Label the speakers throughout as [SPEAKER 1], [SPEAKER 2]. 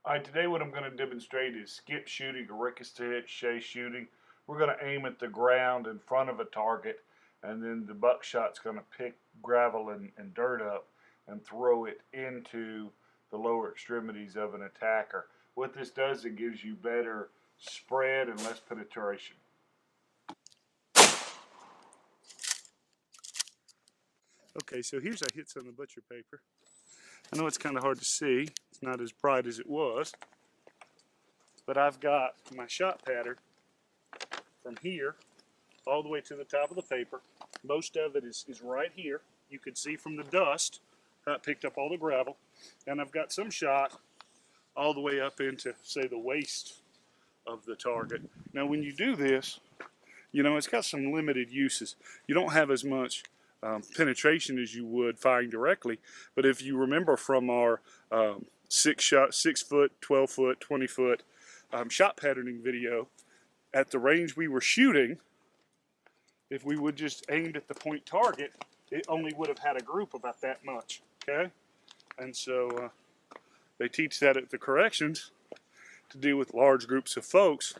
[SPEAKER 1] Alright, today what I'm going to demonstrate is skip shooting or ricochet shooting. We're going to aim at the ground in front of a target, and then the buckshot's going to pick gravel and dirt up and throw it into the lower extremities of an attacker. What this does, it gives you better spread and less penetration. Okay, so here's our hits on the butcher paper. I know it's kind of hard to see. It's not as bright as it was. But I've got my shot pattern from here all the way to the top of the paper. Most of it is right here. You can see from the dust how it picked up all the gravel. And I've got some shot all the way up into, say, the waist of the target. Now when you do this, you know, it's got some limited uses. You don't have as much penetration as you would firing directly, but if you remember from our 6 foot, 12 foot, 20 foot shot patterning video, at the range we were shooting, if we would just aimed at the point target, it only would have had a group about that much, okay? And so they teach that at the corrections to deal with large groups of folks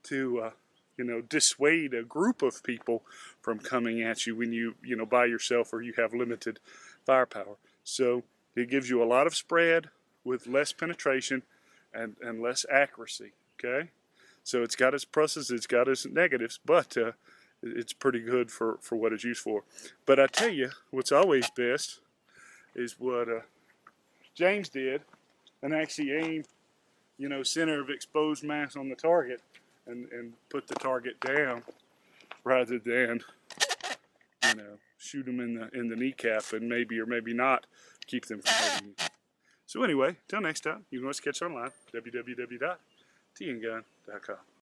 [SPEAKER 1] to you know, dissuade a group of people from coming at you when you know, by yourself or you have limited firepower. So it gives you a lot of spread with less penetration and less accuracy, okay? So it's got its pluses, it's got its negatives, but it's pretty good for what it's used for. But I tell you, what's always best is what James did, and actually aim, you know, center of exposed mass on the target and put the target down rather than, you know, shoot them in the kneecap and maybe or maybe not keep them from hurting you. So anyway, till next time, you can always catch online, www.tngun.com.